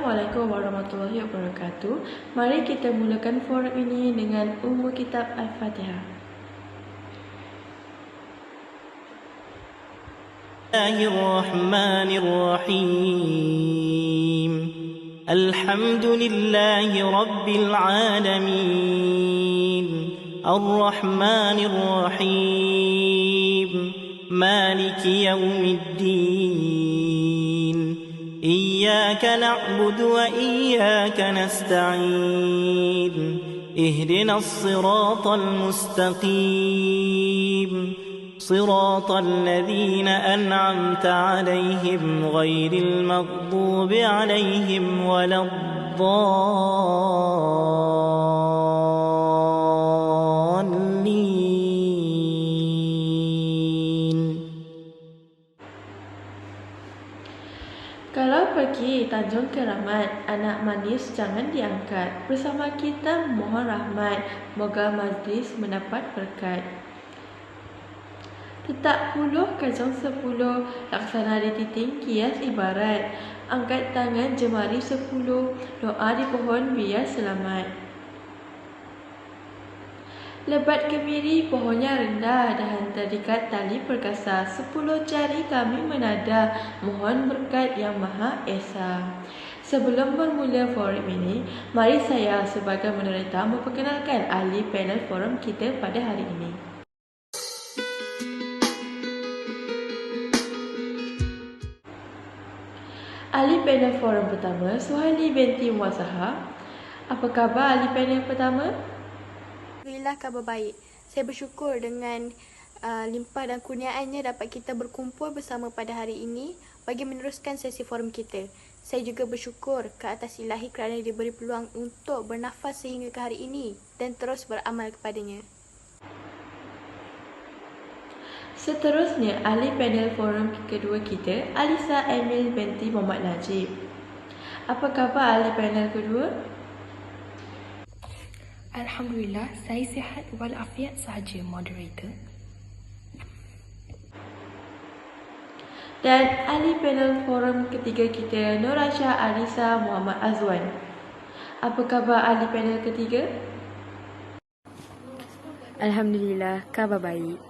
Assalamualaikum warahmatullahi wabarakatuh. Mari kita mulakan forum ini dengan umum kitab Al-Fatihah. Bismillahirrahmanirrahim. Alhamdulillahi rabbil alamin. Ar-Rahmanir-Rahim. Maliki yaumiddin. إياك نعبد وإياك نستعين اهدنا الصراط المستقيم صراط الذين أنعمت عليهم غير المغضوب عليهم ولا الضالين. Kalau pergi Tanjung Keramat, anak manis jangan diangkat. Bersama kita mohon rahmat, moga majlis mendapat berkat. Letak puluh kajang 10, laksana di titing kias ibarat. Angkat tangan jemari 10, doa di pohon biar selamat. Lebat kemiri, pohonnya rendah, dahan terikat tali perkasa. 10 jari kami menada, mohon berkat yang Maha Esa. Sebelum bermula forum ini, mari saya sebagai moderator memperkenalkan ahli panel forum kita pada hari ini. Ahli panel forum pertama, Suhaili binti Muazaha. Apa khabar ahli panel pertama? Alhamdulillah, khabar baik. Saya bersyukur dengan limpah dan kurniaannya dapat kita berkumpul bersama pada hari ini bagi meneruskan sesi forum kita. Saya juga bersyukur ke atas Ilahi kerana diberi peluang untuk bernafas sehingga ke hari ini dan terus beramal kepadanya. Seterusnya, ahli panel forum kedua kita, Alisa Emil binti Muhammad Najib. Apa khabar ahli panel kedua? Alhamdulillah, saya sihat walafiat sahaja, moderator. Dan ahli panel forum ketiga kita, Nurasha Alisa Muhammad Azwan. Apa khabar ahli panel ketiga? Alhamdulillah, khabar baik.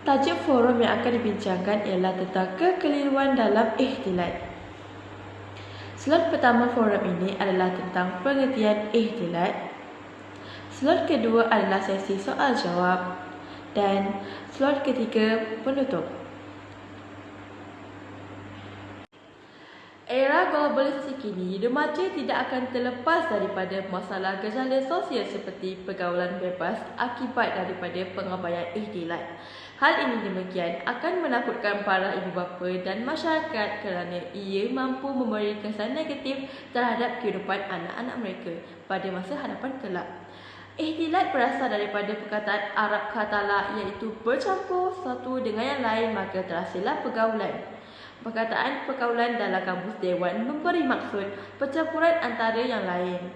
Tajuk forum yang akan dibincangkan ialah tentang kekeliruan dalam ihtilat. Slot pertama forum ini adalah tentang pengertian ihtilat. Slot kedua adalah sesi soal jawab. Dan slot ketiga penutup. Era globalisasi kini, remaja tidak akan terlepas daripada masalah gejala sosial seperti pergaulan bebas akibat daripada pengabaian ihtilat. Hal ini demikian akan menakutkan para ibu bapa dan masyarakat kerana ia mampu memberi kesan negatif terhadap kehidupan anak-anak mereka pada masa hadapan kelak. Ihtilat berasal daripada perkataan Arab khatala, iaitu bercampur satu dengan yang lain, maka terhasillah pergaulan. Perkataan pergaulan dalam kamus Dewan memberi maksud percampuran antara yang lain.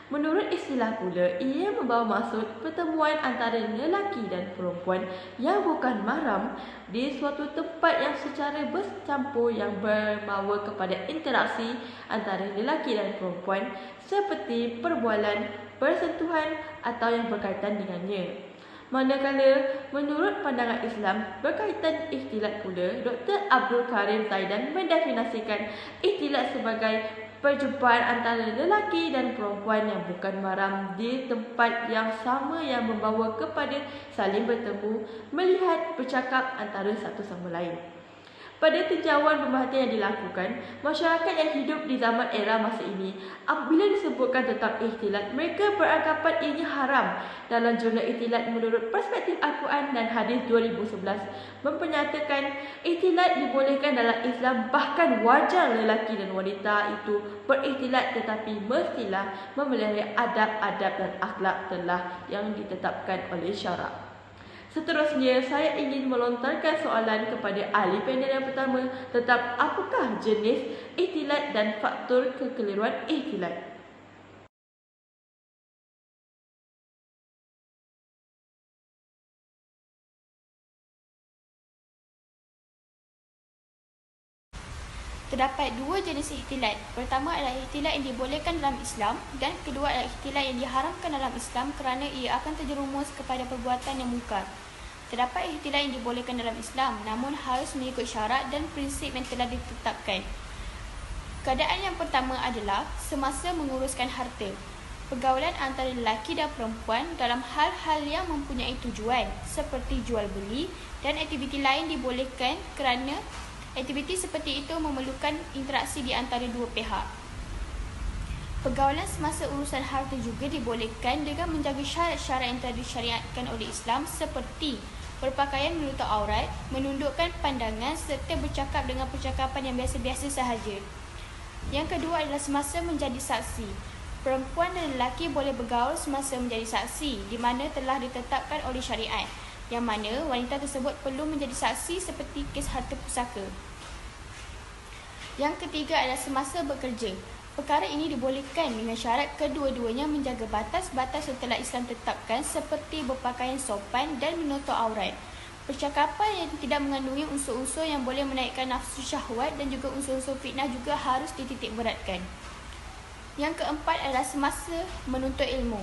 Menurut istilah pula, ia membawa maksud pertemuan antara lelaki dan perempuan yang bukan mahram di suatu tempat yang secara bercampur yang bermawa kepada interaksi antara lelaki dan perempuan seperti perbualan, persentuhan atau yang berkaitan dengannya. Manakala menurut pandangan Islam berkaitan ihtilat pula, Dr. Abdul Karim Zaidan mendefinisikan ihtilat sebagai perjumpaan antara lelaki dan perempuan yang bukan mahram di tempat yang sama yang membawa kepada saling bertemu, melihat, bercakap antara satu sama lain. Pada tinjauan pemerhatian yang dilakukan, masyarakat yang hidup di zaman era masa ini, apabila disebutkan tentang ihtilat, mereka beranggapan ianya haram. Dalam jurnal ihtilat menurut perspektif Al-Quran dan hadis 2011 mempernyatakan ihtilat dibolehkan dalam Islam, bahkan wajar lelaki dan wanita itu berihtilat, tetapi mestilah memelihara adab-adab dan akhlak telah yang ditetapkan oleh syarak. Seterusnya, saya ingin melontarkan soalan kepada ahli panel yang pertama tentang apakah jenis ihtilat dan faktor kekeliruan ihtilat. Terdapat dua jenis ikhtilat. Pertama adalah ikhtilat yang dibolehkan dalam Islam dan kedua adalah ikhtilat yang diharamkan dalam Islam kerana ia akan terjerumus kepada perbuatan yang mungkar. Terdapat ikhtilat yang dibolehkan dalam Islam namun harus mengikut syarat dan prinsip yang telah ditetapkan. Keadaan yang pertama adalah semasa menguruskan harta. Pergaulan antara lelaki dan perempuan dalam hal-hal yang mempunyai tujuan seperti jual beli dan aktiviti lain dibolehkan kerana aktiviti seperti itu memerlukan interaksi di antara dua pihak. Pergaulan semasa urusan harta juga dibolehkan dengan menjaga syarat-syarat yang telah disyariatkan oleh Islam seperti berpakaian menutup aurat, menundukkan pandangan serta bercakap dengan percakapan yang biasa-biasa sahaja. Yang kedua adalah semasa menjadi saksi. Perempuan dan lelaki boleh bergaul semasa menjadi saksi di mana telah ditetapkan oleh syariat, yang mana wanita tersebut perlu menjadi saksi seperti kes harta pusaka. Yang ketiga adalah semasa bekerja. Perkara ini dibolehkan dengan syarat kedua-duanya menjaga batas-batas yang telah Islam tetapkan seperti berpakaian sopan dan menutup aurat. Percakapan yang tidak mengandungi unsur-unsur yang boleh menaikkan nafsu syahwat dan juga unsur-unsur fitnah juga harus dititik beratkan. Yang keempat adalah semasa menuntut ilmu.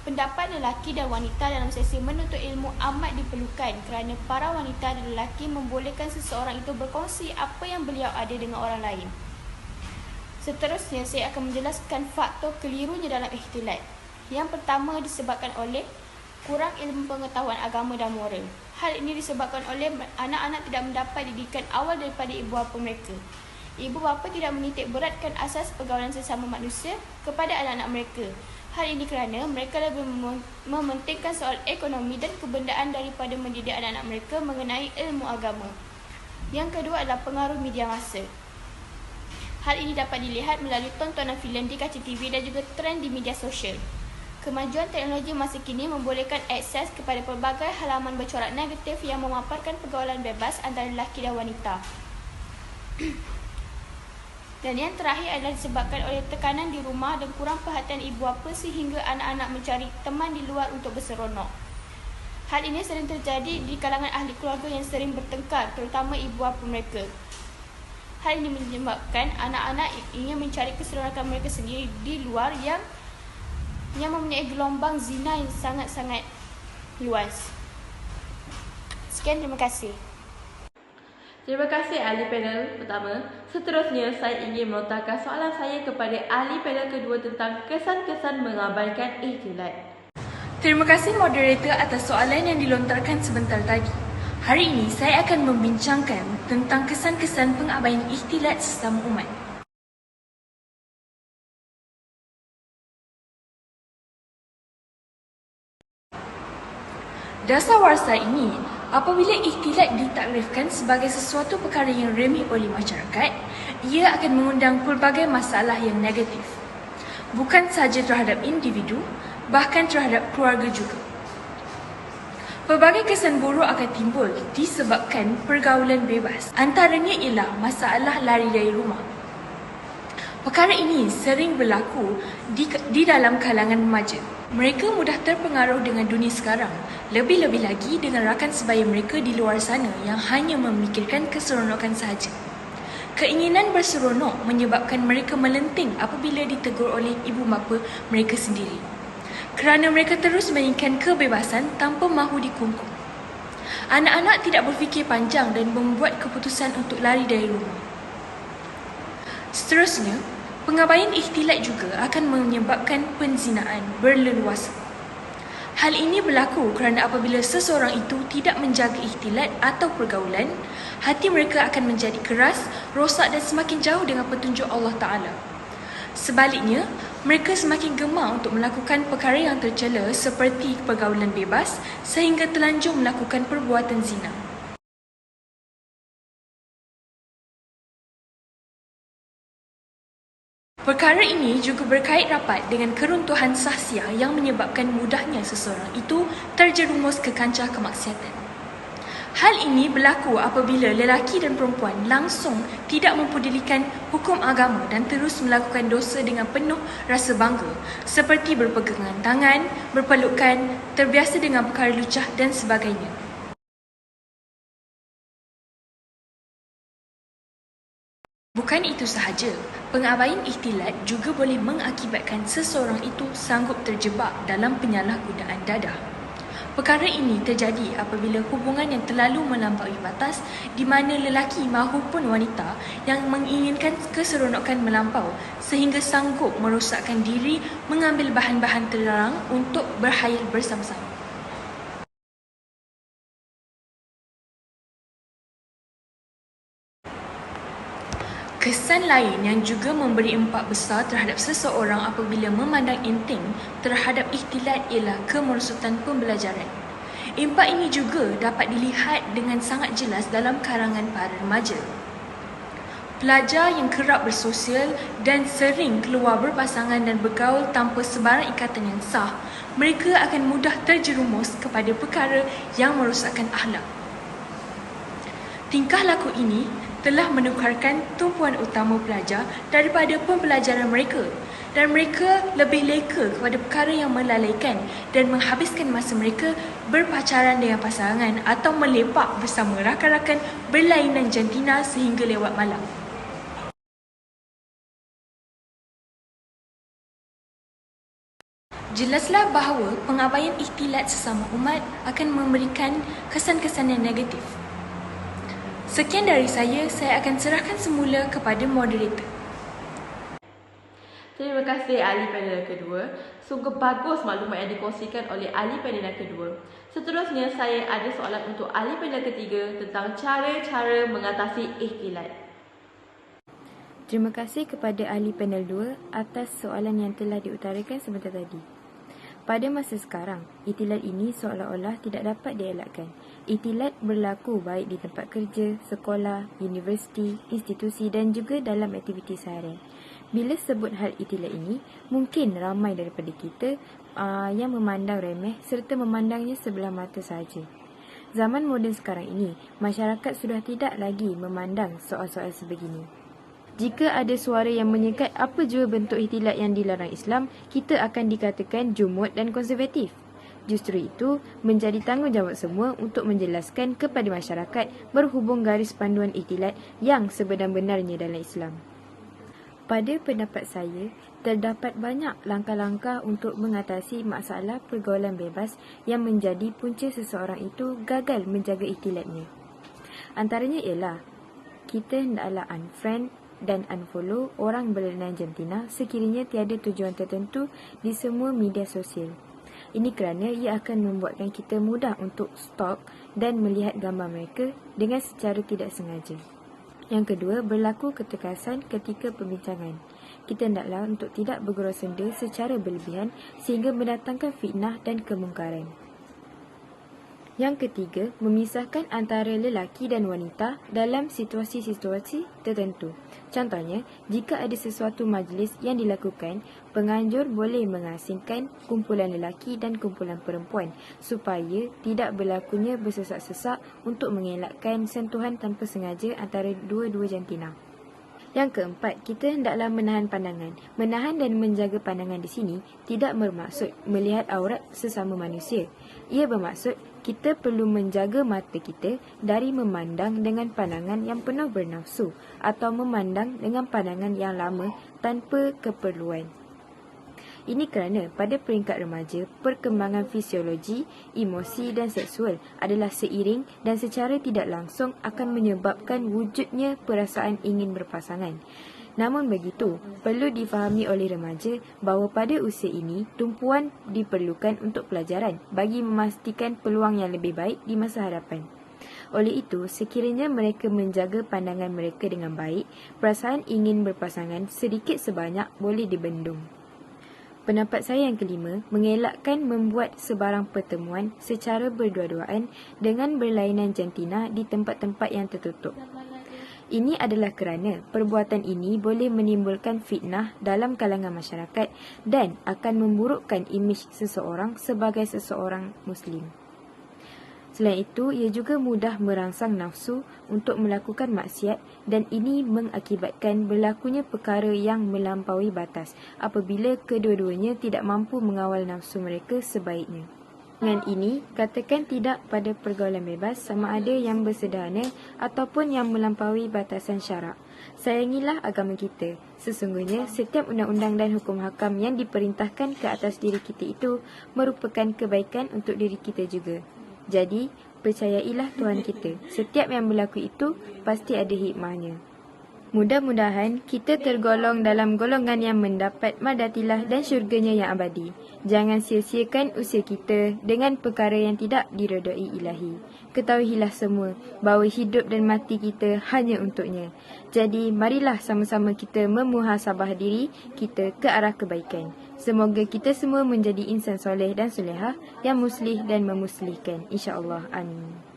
Pendapat lelaki dan wanita dalam sesi menuntut ilmu amat diperlukan kerana para wanita dan lelaki membolehkan seseorang itu berkongsi apa yang beliau ada dengan orang lain. Seterusnya, saya akan menjelaskan faktor kelirunya dalam ikhtilat. Yang pertama disebabkan oleh kurang ilmu pengetahuan agama dan moral. Hal ini disebabkan oleh anak-anak tidak mendapat didikan awal daripada ibu bapa mereka. Ibu bapa tidak menitik beratkan asas pergaulan sesama manusia kepada anak-anak mereka. Hal ini kerana mereka lebih mementingkan soal ekonomi dan kebendaan daripada mendidik anak-anak mereka mengenai ilmu agama. Yang kedua adalah pengaruh media massa. Hal ini dapat dilihat melalui tontonan filem di kaca TV dan juga trend di media sosial. Kemajuan teknologi masa kini membolehkan akses kepada pelbagai halaman bercorak negatif yang memaparkan pergaulan bebas antara lelaki dan wanita. Dan yang terakhir adalah disebabkan oleh tekanan di rumah dan kurang perhatian ibu bapa sehingga anak-anak mencari teman di luar untuk berseronok. Hal ini sering terjadi di kalangan ahli keluarga yang sering bertengkar, terutama ibu bapa mereka. Hal ini menyebabkan anak-anak ingin mencari keseronokan mereka sendiri di luar yang mempunyai gelombang zina yang sangat-sangat luas. Sekian, terima kasih. Terima kasih ahli panel pertama. Seterusnya, saya ingin melontarkan soalan saya kepada ahli panel kedua tentang kesan-kesan mengabaikan ikhtilat. Terima kasih moderator atas soalan yang dilontarkan sebentar tadi. Hari ini saya akan membincangkan tentang kesan-kesan pengabaian ikhtilat sesama umat. Dasawarsa ini, apabila ikhtilat ditakrifkan sebagai sesuatu perkara yang remeh oleh masyarakat, ia akan mengundang pelbagai masalah yang negatif. Bukan sahaja terhadap individu, bahkan terhadap keluarga juga. Pelbagai kesan buruk akan timbul disebabkan pergaulan bebas. Antaranya ialah masalah lari dari rumah. Perkara ini sering berlaku di dalam kalangan remaja. Mereka mudah terpengaruh dengan dunia sekarang, lebih-lebih lagi dengan rakan sebaya mereka di luar sana yang hanya memikirkan keseronokan sahaja. Keinginan berseronok menyebabkan mereka melenting apabila ditegur oleh ibu bapa mereka sendiri, kerana mereka terus menginginkan kebebasan tanpa mahu dikungkung. Anak-anak tidak berfikir panjang dan membuat keputusan untuk lari dari rumah. Seterusnya, pengabaian ikhtilat juga akan menyebabkan penzinaan berleluasa. Hal ini berlaku kerana apabila seseorang itu tidak menjaga ikhtilat atau pergaulan, hati mereka akan menjadi keras, rosak dan semakin jauh dengan petunjuk Allah Ta'ala. Sebaliknya, mereka semakin gemar untuk melakukan perkara yang tercela seperti pergaulan bebas sehingga terlanjur melakukan perbuatan zina. Perkara ini juga berkait rapat dengan keruntuhan sahsiah yang menyebabkan mudahnya seseorang itu terjerumus ke kancah kemaksiatan. Hal ini berlaku apabila lelaki dan perempuan langsung tidak mempedulikan hukum agama dan terus melakukan dosa dengan penuh rasa bangga seperti berpegangan tangan, berpelukan, terbiasa dengan perkara lucah dan sebagainya. Bukan Bukan itu sahaja, pengabaian ikhtilat juga boleh mengakibatkan seseorang itu sanggup terjebak dalam penyalahgunaan dadah. Perkara ini terjadi apabila hubungan yang terlalu melampaui batas di mana lelaki mahupun wanita yang menginginkan keseronokan melampau sehingga sanggup merosakkan diri mengambil bahan-bahan terlarang untuk berhayal bersama-sama. Kesan lain yang juga memberi impak besar terhadap seseorang apabila memandang enteng terhadap ikhtilat ialah kemerosotan pembelajaran. Impak ini juga dapat dilihat dengan sangat jelas dalam kalangan para remaja. Pelajar yang kerap bersosial dan sering keluar berpasangan dan bergaul tanpa sebarang ikatan yang sah, mereka akan mudah terjerumus kepada perkara yang merosakkan akhlak. Tingkah laku ini telah menukarkan tumpuan utama pelajar daripada pembelajaran mereka dan mereka lebih leka kepada perkara yang melalaikan dan menghabiskan masa mereka berpacaran dengan pasangan atau melepak bersama rakan-rakan berlainan jantina sehingga lewat malam. Jelaslah bahawa pengabaian ikhtilat sesama umat akan memberikan kesan-kesan yang negatif. Sekian dari saya akan serahkan semula kepada moderator. Terima kasih ahli panel kedua. Sungguh bagus maklumat yang dikongsikan oleh ahli panel kedua. Seterusnya saya ada soalan untuk ahli panel ketiga tentang cara-cara mengatasi ikhtilat. Terima kasih kepada ahli panel 2 atas soalan yang telah diutarakan sebentar tadi. Pada masa sekarang, ikhtilat ini seolah-olah tidak dapat dielakkan. Ikhtilat berlaku baik di tempat kerja, sekolah, universiti, institusi dan juga dalam aktiviti seharian. Bila sebut hal ikhtilat ini, mungkin ramai daripada kita yang memandang remeh serta memandangnya sebelah mata sahaja. Zaman moden sekarang ini, masyarakat sudah tidak lagi memandang soal-soal sebegini. Jika ada suara yang menyekat apa jua bentuk ikhtilat yang dilarang Islam, kita akan dikatakan jumud dan konservatif. Justru itu, menjadi tanggungjawab semua untuk menjelaskan kepada masyarakat berhubung garis panduan ikhtilat yang sebenar-benarnya dalam Islam. Pada pendapat saya, terdapat banyak langkah-langkah untuk mengatasi masalah pergaulan bebas yang menjadi punca seseorang itu gagal menjaga ikhtilatnya. Antaranya ialah, kita hendaklah unfriend dan unfollow orang berlainan jantina sekiranya tiada tujuan tertentu di semua media sosial. Ini kerana ia akan membuatkan kita mudah untuk stalk dan melihat gambar mereka dengan secara tidak sengaja. Yang kedua, berlaku ketekasan ketika perbincangan. Kita hendaklah untuk tidak bergurau senda secara berlebihan sehingga mendatangkan fitnah dan kemungkaran. Yang ketiga, memisahkan antara lelaki dan wanita dalam situasi-situasi tertentu. Contohnya, jika ada sesuatu majlis yang dilakukan, penganjur boleh mengasingkan kumpulan lelaki dan kumpulan perempuan supaya tidak berlakunya bersesak-sesak untuk mengelakkan sentuhan tanpa sengaja antara dua-dua jantina. Yang keempat, kita hendaklah menahan pandangan. Menahan dan menjaga pandangan di sini tidak bermaksud melihat aurat sesama manusia. Ia bermaksud kita perlu menjaga mata kita dari memandang dengan pandangan yang penuh bernafsu atau memandang dengan pandangan yang lama tanpa keperluan. Ini kerana pada peringkat remaja, perkembangan fisiologi, emosi dan seksual adalah seiring dan secara tidak langsung akan menyebabkan wujudnya perasaan ingin berpasangan. Namun begitu, perlu difahami oleh remaja bahawa pada usia ini, tumpuan diperlukan untuk pelajaran bagi memastikan peluang yang lebih baik di masa hadapan. Oleh itu, sekiranya mereka menjaga pandangan mereka dengan baik, perasaan ingin berpasangan sedikit sebanyak boleh dibendung. Pendapat saya yang kelima, mengelakkan membuat sebarang pertemuan secara berdua-duaan dengan berlainan jantina di tempat-tempat yang tertutup. Ini adalah kerana perbuatan ini boleh menimbulkan fitnah dalam kalangan masyarakat dan akan memburukkan imej seseorang sebagai seseorang Muslim. Selain itu, ia juga mudah merangsang nafsu untuk melakukan maksiat dan ini mengakibatkan berlakunya perkara yang melampaui batas apabila kedua-duanya tidak mampu mengawal nafsu mereka sebaiknya. Dengan ini, katakan tidak pada pergaulan bebas sama ada yang bersederhana ataupun yang melampaui batasan syarak. Sayangilah agama kita. Sesungguhnya, setiap undang-undang dan hukum hakam yang diperintahkan ke atas diri kita itu merupakan kebaikan untuk diri kita juga. Jadi, percayailah Tuhan kita. Setiap yang berlaku itu pasti ada hikmahnya. Mudah-mudahan kita tergolong dalam golongan yang mendapat madatilah dan syurganya yang abadi. Jangan sia-siakan usia kita dengan perkara yang tidak diredai ilahi. Ketahuilah semua bahawa hidup dan mati kita hanya untuknya. Jadi marilah sama-sama kita memuhasabah diri kita ke arah kebaikan. Semoga kita semua menjadi insan soleh dan solehah yang muslih dan memuslihkan. InsyaAllah. Amin.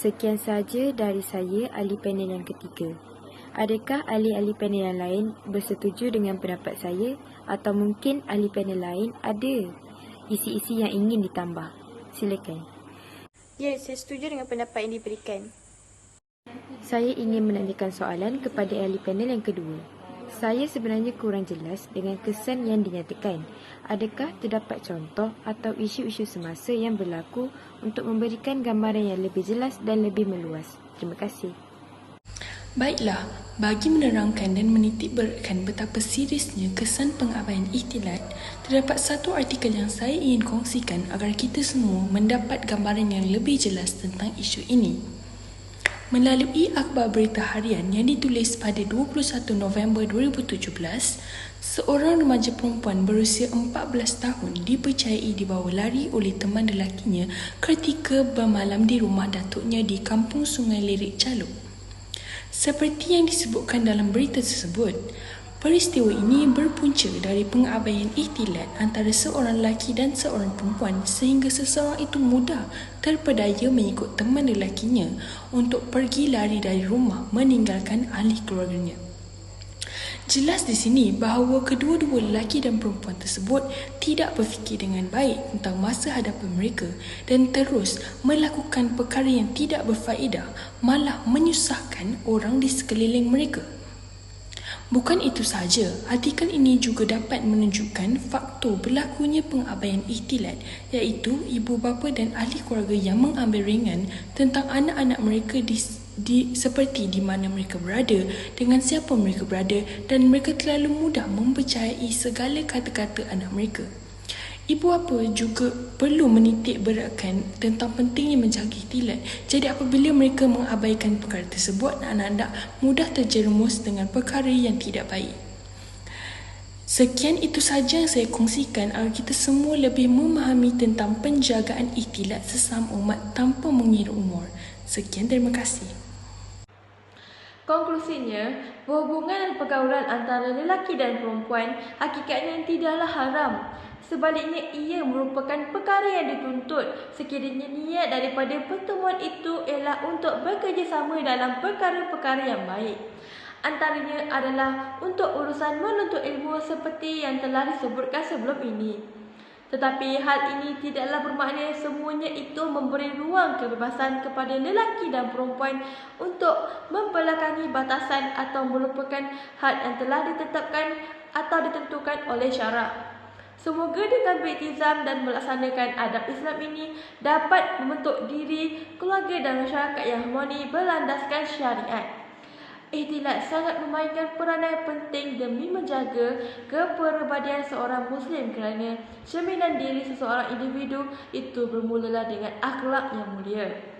Sekian sahaja dari saya, ahli panel yang ketiga. Adakah ahli-ahli panel yang lain bersetuju dengan pendapat saya atau mungkin ahli panel lain ada isi-isi yang ingin ditambah? Silakan. Ya, saya setuju dengan pendapat yang diberikan. Saya ingin menanyakan soalan kepada ahli panel yang kedua. Saya sebenarnya kurang jelas dengan kesan yang dinyatakan. Adakah terdapat contoh atau isu-isu semasa yang berlaku untuk memberikan gambaran yang lebih jelas dan lebih meluas? Terima kasih. Baiklah, bagi menerangkan dan menitik beratkan betapa seriusnya kesan pengabaian ikhtilat, terdapat satu artikel yang saya ingin kongsikan agar kita semua mendapat gambaran yang lebih jelas tentang isu ini. Melalui akhbar berita harian yang ditulis pada 21 November 2017, seorang remaja perempuan berusia 14 tahun dipercayai dibawa lari oleh teman lelakinya ketika bermalam di rumah datuknya di Kampung Sungai Lirik Caluk. Seperti yang disebutkan dalam berita tersebut, peristiwa ini berpunca dari pengabaian ikhtilat antara seorang lelaki dan seorang perempuan sehingga seseorang itu mudah terpedaya mengikut teman lelakinya untuk pergi lari dari rumah meninggalkan ahli keluarganya. Jelas di sini bahawa kedua-dua lelaki dan perempuan tersebut tidak berfikir dengan baik tentang masa hadapan mereka dan terus melakukan perkara yang tidak berfaedah, malah menyusahkan orang di sekeliling mereka. Bukan itu sahaja, artikel ini juga dapat menunjukkan faktor berlakunya pengabaian ikhtilat, iaitu ibu bapa dan ahli keluarga yang mengambil ringan tentang anak-anak mereka seperti di mana mereka berada, dengan siapa mereka berada, dan mereka terlalu mudah mempercayai segala kata-kata anak mereka. Ibu bapa juga perlu menitik beratkan tentang pentingnya menjaga ikhtilat. Jadi apabila mereka mengabaikan perkara tersebut, anak-anak mudah terjerumus dengan perkara yang tidak baik. Sekian itu saja yang saya kongsikan agar kita semua lebih memahami tentang penjagaan ikhtilat sesama umat tanpa mengira umur. Sekian, terima kasih. Konklusinya, hubungan dan pergaulan antara lelaki dan perempuan hakikatnya tidaklah haram. Sebaliknya, ia merupakan perkara yang dituntut sekiranya niat daripada pertemuan itu ialah untuk bekerjasama dalam perkara-perkara yang baik. Antaranya adalah untuk urusan menuntut ilmu seperti yang telah disebutkan sebelum ini. Tetapi hal ini tidaklah bermakna semuanya itu memberi ruang kebebasan kepada lelaki dan perempuan untuk membelakangi batasan atau melupakan had yang telah ditetapkan atau ditentukan oleh syarak. Semoga dengan beriltizam dan melaksanakan adab Islam ini dapat membentuk diri, keluarga dan masyarakat yang harmoni berlandaskan syariat. Ikhtilat sangat memainkan peranan penting demi menjaga kepribadian seorang Muslim kerana cerminan diri seseorang individu itu bermulalah dengan akhlak yang mulia.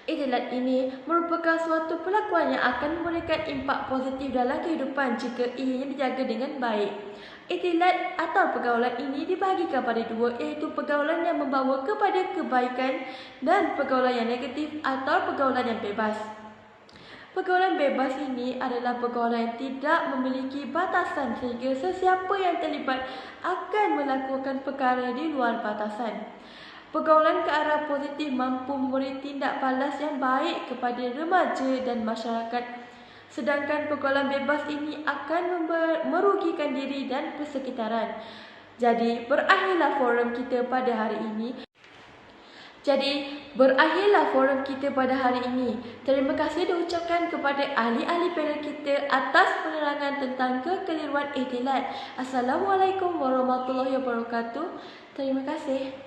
Ikhtilat ini merupakan suatu perlakuan yang akan memberikan impak positif dalam kehidupan jika ianya dijaga dengan baik. Ikhtilat atau pergaulan ini dibahagikan pada dua, iaitu pergaulan yang membawa kepada kebaikan dan pergaulan yang negatif atau pergaulan yang bebas. Pergaulan bebas ini adalah pergaulan yang tidak memiliki batasan sehingga sesiapa yang terlibat akan melakukan perkara di luar batasan. Pergaulan ke arah positif mampu memberi tindak balas yang baik kepada remaja dan masyarakat. Sedangkan pergaulan bebas ini akan merugikan diri dan persekitaran. Jadi, berakhirlah forum kita pada hari ini. Jadi, berakhirlah forum kita pada hari ini. Terima kasih diucapkan kepada ahli-ahli panel kita atas penerangan tentang kekeliruan ihtilat. Assalamualaikum warahmatullahi wabarakatuh. Terima kasih.